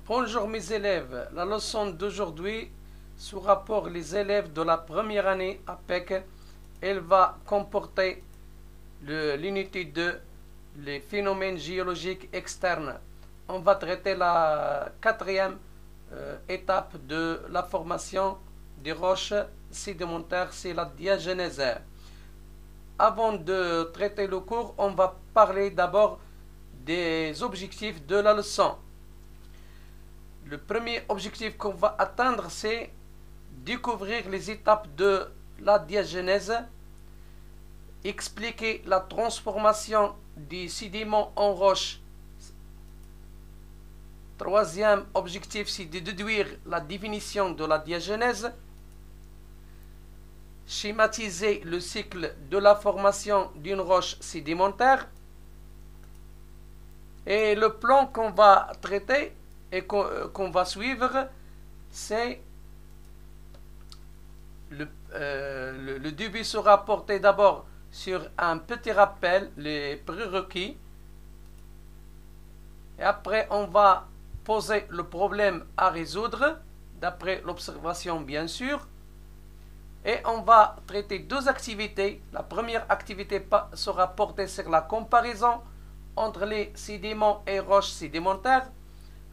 Bonjour mes élèves, la leçon d'aujourd'hui sera pour les élèves de la première année APEC. Elle va comporter l'unité 2, les phénomènes géologiques externes. On va traiter la quatrième étape de la formation des roches sédimentaires, c'est la diagenèse. Avant de traiter le cours, on va parler d'abord des objectifs de la leçon. Le premier objectif qu'on va atteindre, c'est découvrir les étapes de la diagenèse, expliquer la transformation des sédiments en roches. Troisième objectif, c'est de déduire la définition de la diagenèse, schématiser le cycle de la formation d'une roche sédimentaire. Et le plan qu'on va traiter et qu'on va suivre, c'est le début sera porté d'abord sur un petit rappel, les prérequis, et après on va poser le problème à résoudre d'après l'observation bien sûr, et on va traiter deux activités. La première activité sera portée sur la comparaison entre les sédiments et roches sédimentaires.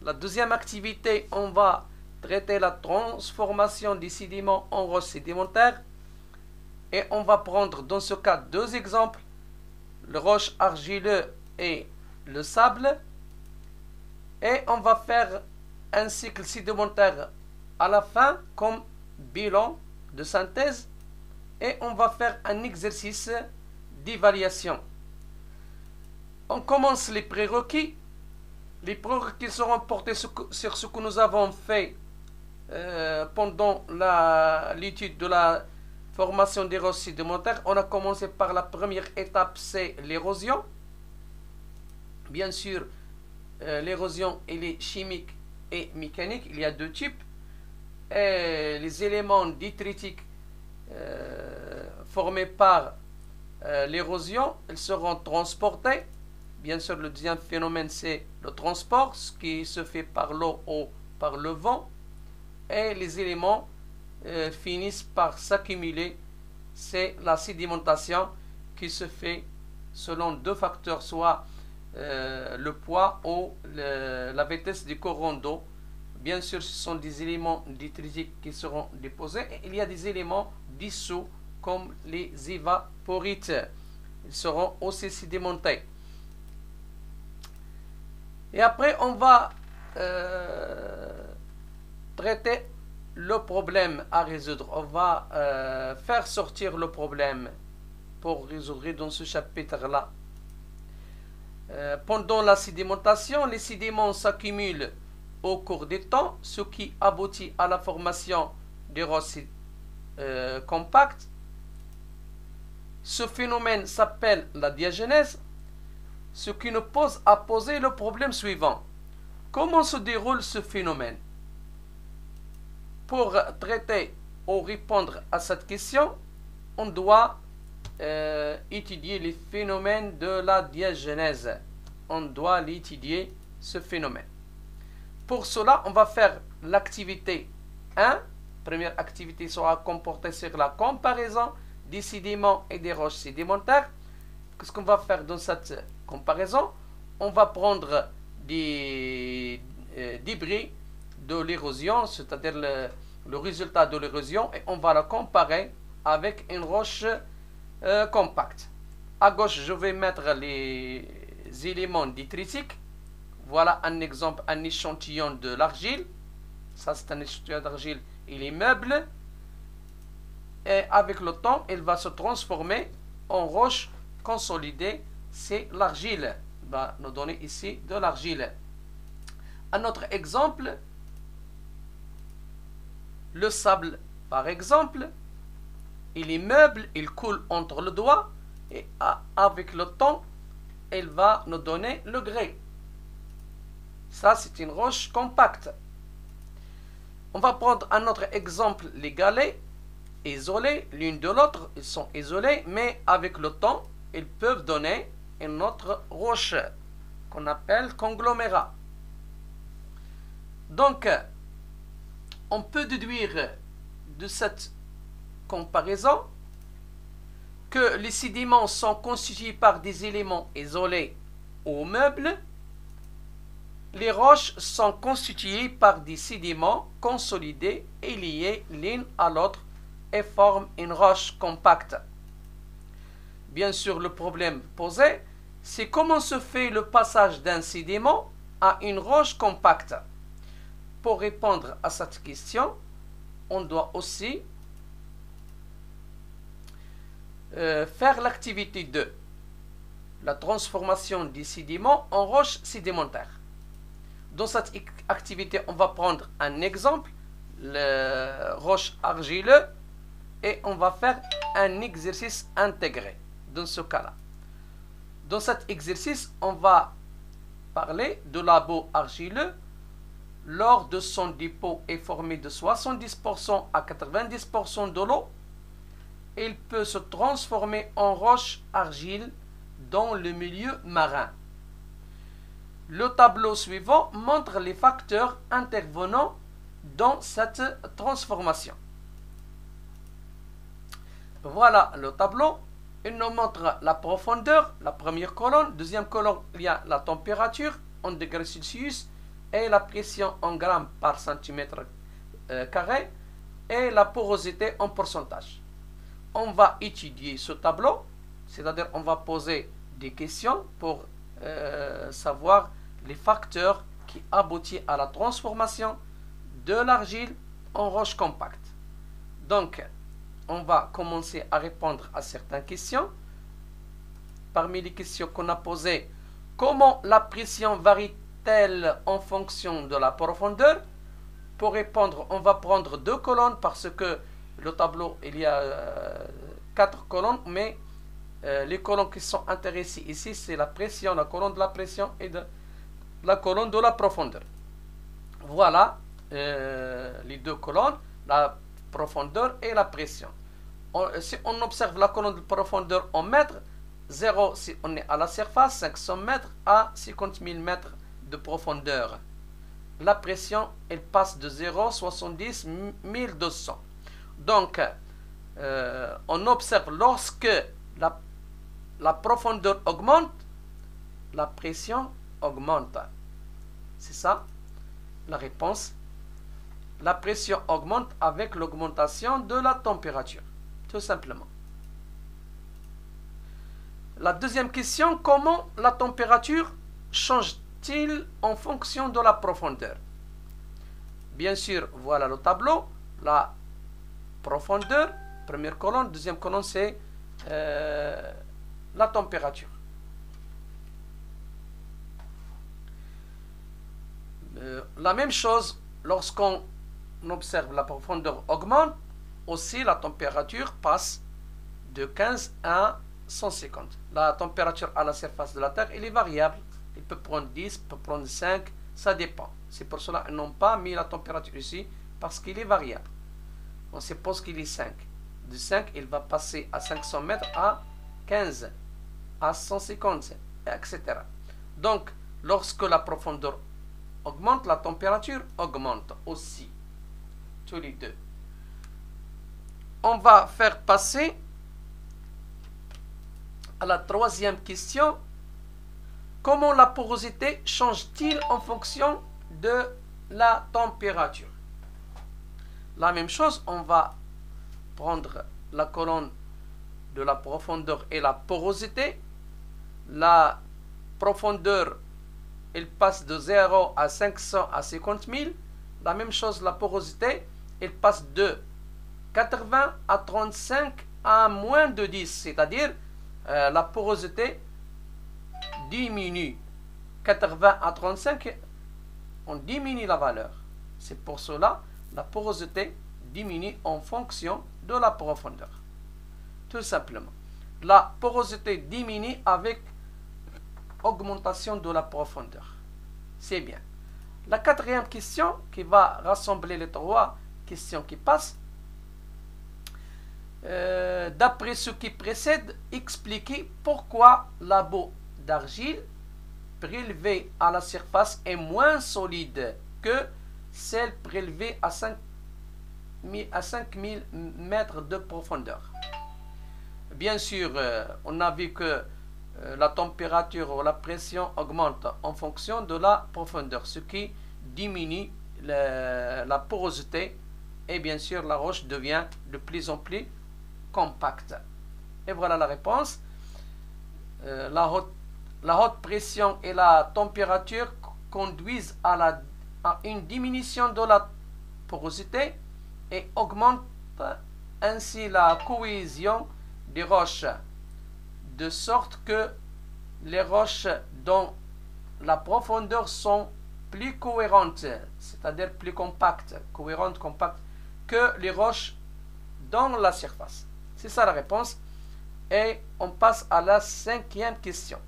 La deuxième activité, on va traiter la transformation des sédiments en roches sédimentaires. Et on va prendre dans ce cas deux exemples, le roche argileux et le sable. Et on va faire un cycle sédimentaire à la fin comme bilan de synthèse. Et on va faire un exercice d'évaluation. On commence les prérequis. Les prérequis seront portés sur ce que nous avons fait pendant l'étude de la formation des roches sédimentaires. On a commencé par la première étape, c'est l'érosion. Bien sûr, l'érosion elle est chimique et mécanique. Il y a deux types. Et les éléments détritiques formés par l'érosion, ils seront transportés. Bien sûr, le deuxième phénomène, c'est le transport, ce qui se fait par l'eau ou par le vent. Et les éléments finissent par s'accumuler. C'est la sédimentation qui se fait selon deux facteurs, soit le poids ou la vitesse du courant d'eau. Bien sûr, ce sont des éléments détritiques qui seront déposés. Et il y a des éléments dissous comme les évaporites. Ils seront aussi sédimentés. Et après, on va traiter le problème à résoudre. On va faire sortir le problème pour résoudre dans ce chapitre-là. Pendant la sédimentation, les sédiments s'accumulent au cours du temps, ce qui aboutit à la formation des roches compactes. Ce phénomène s'appelle la diagenèse. Ce qui nous pose à poser le problème suivant. Comment se déroule ce phénomène? Pour traiter ou répondre à cette question, on doit étudier les phénomènes de la diagenèse. On doit l'étudier, ce phénomène. Pour cela, on va faire l'activité 1. Première activité sera comportée sur la comparaison des sédiments et des roches sédimentaires. Qu'est-ce qu'on va faire dans cette comparaison? On va prendre des débris de l'érosion, c'est-à-dire le résultat de l'érosion, et on va la comparer avec une roche compacte. À gauche, je vais mettre les éléments détritiques. Voilà un exemple, un échantillon de l'argile. Ça, c'est un échantillon d'argile, il est meuble. Et avec le temps, il va se transformer en roche consolidée. C'est l'argile. Va nous donner ici de l'argile. Un autre exemple, le sable, par exemple, il est meuble, il coule entre le doigt et avec le temps, il va nous donner le grès. Ça, c'est une roche compacte. On va prendre un autre exemple, les galets, isolés l'une de l'autre, ils sont isolés, mais avec le temps, ils peuvent donner une autre roche qu'on appelle conglomérat. Donc, on peut déduire de cette comparaison que les sédiments sont constitués par des éléments isolés ou meubles. Les roches sont constituées par des sédiments consolidés et liés l'une à l'autre et forment une roche compacte. Bien sûr, le problème posé, c'est comment se fait le passage d'un sédiment à une roche compacte. Pour répondre à cette question, on doit aussi faire l'activité de la transformation des sédiments en roches sédimentaires. Dans cette activité, on va prendre un exemple, le roche argileux, et on va faire un exercice intégré dans ce cas-là. Dans cet exercice, on va parler de la boue argileux. Lors de son dépôt est formé de 70% à 90% de l'eau. Il peut se transformer en roche argile dans le milieu marin. Le tableau suivant montre les facteurs intervenant dans cette transformation. Voilà le tableau. Il nous montre la profondeur, la première colonne. Deuxième colonne, il y a la température en degrés Celsius et la pression en grammes par centimètre carré et la porosité en pourcentage. On va étudier ce tableau, c'est-à-dire on va poser des questions pour savoir les facteurs qui aboutissent à la transformation de l'argile en roche compacte. Donc, on va commencer à répondre à certaines questions. Parmi les questions qu'on a posées, comment la pression varie-t-elle en fonction de la profondeur? Pour répondre, on va prendre deux colonnes parce que le tableau, il y a 4 colonnes, mais les colonnes qui sont intéressées ici, c'est la pression, la colonne de la pression et la colonne de la profondeur. Voilà les deux colonnes, la profondeur et la pression. Si on observe la colonne de profondeur en mètres, 0 si on est à la surface, 500 mètres à 50 000 mètres de profondeur. La pression, elle passe de 0 à 70 1200. Donc, on observe lorsque la profondeur augmente, la pression augmente. C'est ça la réponse. La pression augmente avec l'augmentation de la température, tout simplement. La deuxième question, comment la température change-t-il en fonction de la profondeur? Bien sûr, voilà le tableau. La profondeur, première colonne, deuxième colonne, c'est la température. La même chose, lorsqu'on observe la profondeur augmente, aussi la température passe de 15 à 150. La température à la surface de la Terre, elle est variable. Il peut prendre 10, peut prendre 5, ça dépend. C'est pour cela qu'ils n'ont pas mis la température ici, parce qu'il est variable. On suppose qu'il est 5. De 5, il va passer à 500 mètres à 15, à 150, etc. Donc, lorsque la profondeur augmente, la température augmente aussi. Tous les deux. On va faire passer à la troisième question. Comment la porosité change-t-il en fonction de la température? La même chose, on va prendre la colonne de la profondeur et la porosité. La profondeur, elle passe de 0 à 500 à 50 000. La même chose, la porosité, elle passe de 80 à 35 à moins de 10. C'est-à-dire, la porosité diminue. 80 à 35, on diminue la valeur. C'est pour cela la porosité diminue en fonction de la profondeur. Tout simplement. La porosité diminue avec augmentation de la profondeur. C'est bien. La quatrième question qui va rassembler les trois questions qui passent. D'après ce qui précède, expliquez pourquoi la boue d'argile prélevée à la surface est moins solide que celles prélevées à 5000 mètres de profondeur. Bien sûr, on a vu que la température ou la pression augmente en fonction de la profondeur, ce qui diminue la porosité et bien sûr la roche devient de plus en plus compacte. Et voilà la réponse. La haute pression et la température conduisent à une diminution de la porosité et augmentent ainsi la cohésion des roches, de sorte que les roches dont la profondeur sont plus cohérentes, c'est-à-dire plus compactes, cohérentes, compactes, que les roches dans la surface. C'est ça la réponse. Et on passe à la 5e question.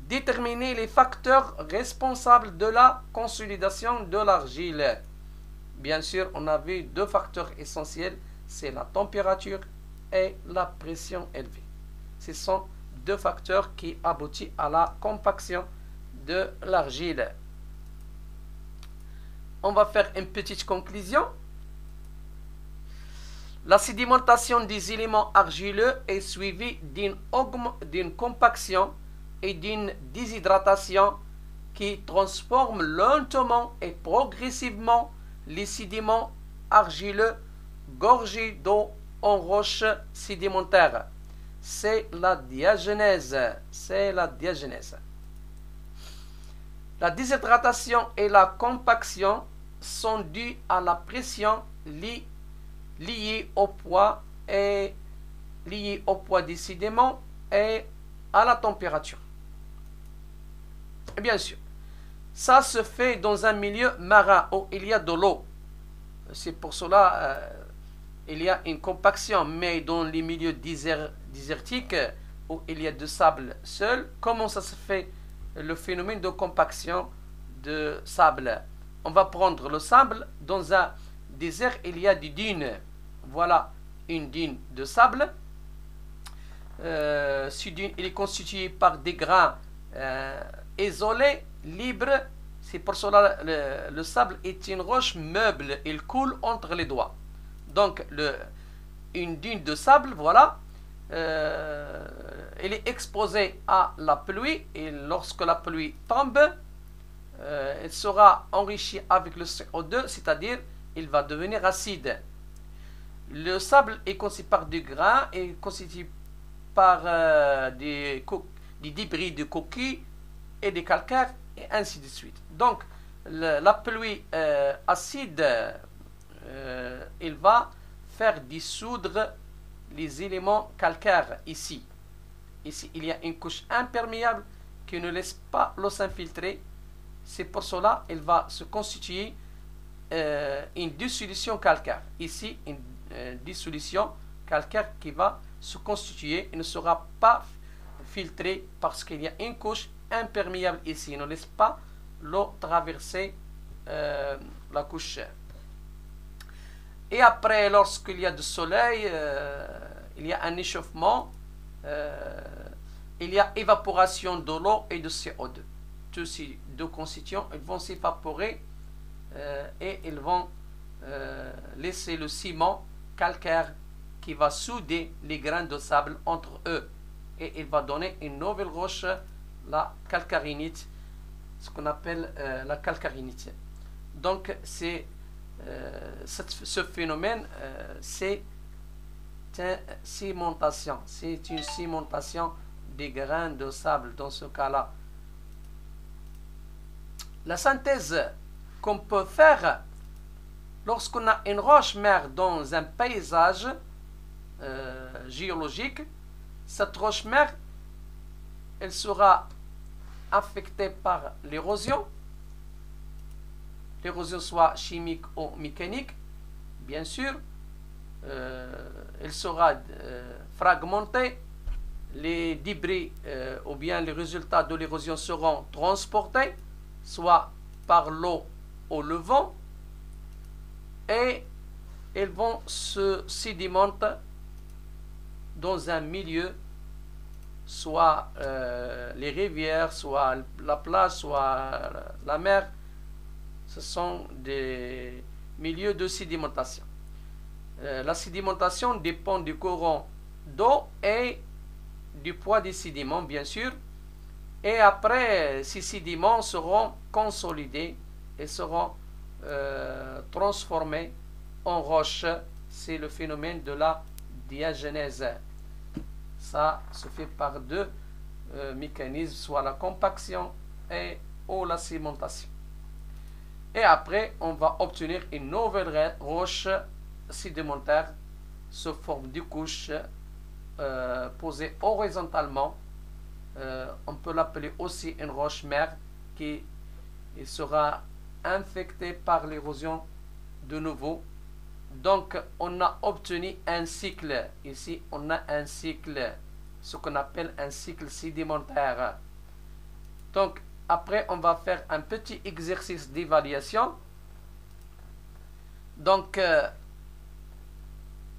Déterminer les facteurs responsables de la consolidation de l'argile. Bien sûr, on a vu 2 facteurs essentiels, c'est la température et la pression élevée. Ce sont 2 facteurs qui aboutissent à la compaction de l'argile. On va faire une petite conclusion. La sédimentation des éléments argileux est suivie d'une compaction et d'une déshydratation qui transforment lentement et progressivement les sédiments argileux gorgés d'eau en roches sédimentaires. C'est la diagenèse. C'est la diagenèse. La déshydratation et la compaction sont dues à la pression liée au poids des sédiments et à la température. Et bien sûr, ça se fait dans un milieu marin où il y a de l'eau. C'est pour cela il y a une compaction, mais dans les milieux désertiques où il y a de sable seul, comment ça se fait le phénomène de compaction de sable? On va prendre le sable. Dans un désert, il y a des dunes. Voilà une dune de sable. Ce dune, il est constitué par des grains isolés, libres. C'est pour cela le sable est une roche meuble. Il coule entre les doigts. Donc, une dune de sable, voilà, elle est exposée à la pluie. Et lorsque la pluie tombe, elle sera enrichie avec le CO2, c'est-à-dire il va devenir acide. Le sable est constitué par des grains et constitué par des débris de coquilles et des calcaires et ainsi de suite. Donc, la pluie acide, il va faire dissoudre les éléments calcaires ici. Ici, il y a une couche imperméable qui ne laisse pas l'eau s'infiltrer. C'est pour cela qu'il va se constituer une dissolution calcaire. Ici, une dissolution calcaire qui va se constituer et ne sera pas filtrée parce qu'il y a une couche imperméable ici. Il ne laisse pas l'eau traverser la couche. Et après, lorsqu'il y a du soleil, il y a un échauffement, il y a évaporation de l'eau et de CO2. Tous ces 2 constituants, ils vont s'évaporer et ils vont laisser le ciment calcaire qui va souder les grains de sable entre eux. Et il va donner une nouvelle roche, la calcarinite, ce qu'on appelle la calcarinite. Donc, c'est ce phénomène, c'est une cimentation. C'est une cimentation des grains de sable dans ce cas-là. La synthèse qu'on peut faire lorsqu'on a une roche-mère dans un paysage géologique, cette roche-mère, elle sera affectée par l'érosion soit chimique ou mécanique, bien sûr. Elle sera fragmentée, les débris ou bien les résultats de l'érosion seront transportés, soit par l'eau ou le vent, et elles vont se sédimenter dans un milieu, soit les rivières, soit la plage, soit la mer, ce sont des milieux de sédimentation. La sédimentation dépend du courant d'eau et du poids des sédiments, bien sûr. Et après, ces sédiments seront consolidés et seront transformés en roche. C'est le phénomène de la diagenèse. Ça se fait par deux mécanismes, soit la compaction ou la sédimentation. Et après, on va obtenir une nouvelle roche sédimentaire sous forme de couche posée horizontalement. On peut l'appeler aussi une roche mère qui sera infectée par l'érosion de nouveau. Donc, on a obtenu un cycle. Ici, on a un cycle, ce qu'on appelle un cycle sédimentaire. Donc, après, on va faire un petit exercice d'évaluation. Donc,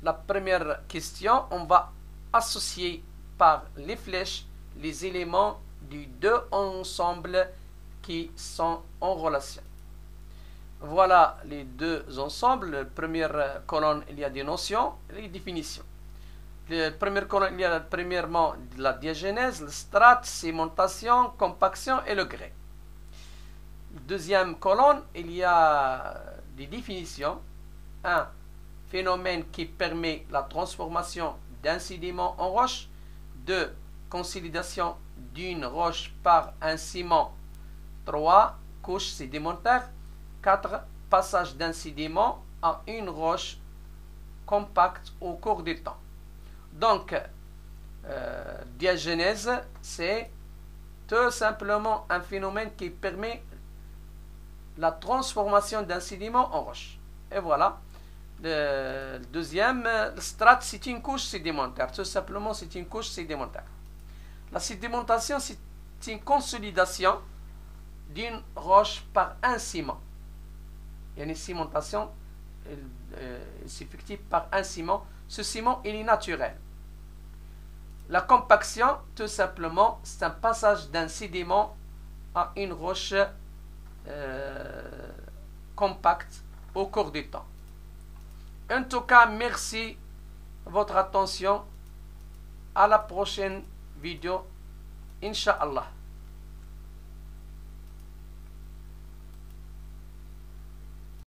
la première question, on va associer par les flèches les éléments du deux ensembles qui sont en relation. Voilà les deux ensembles. La première colonne, il y a des notions et des définitions. La première colonne, il y a premièrement la diagenèse, le strate, sédimentation, compaction et le grès. Deuxième colonne, il y a des définitions. Un phénomène qui permet la transformation d'un sédiment en roche. 2. Consolidation d'une roche par un ciment. 3. Couche sédimentaire. 4. Passage d'un sédiment à une roche compacte au cours du temps. Donc, diagenèse, c'est tout simplement un phénomène qui permet la transformation d'un sédiment en roche. Et voilà. Le deuxième, le strate, c'est une couche sédimentaire. Tout simplement, c'est une couche sédimentaire. La sédimentation, c'est une consolidation d'une roche par un ciment. Il y a une cimentation s'effectue par un ciment. Ce ciment, il est naturel. La compaction, tout simplement, c'est un passage d'un sédiment à une roche compacte au cours du temps. En tout cas, merci de votre attention. À la prochaine vidéo, Inch'Allah.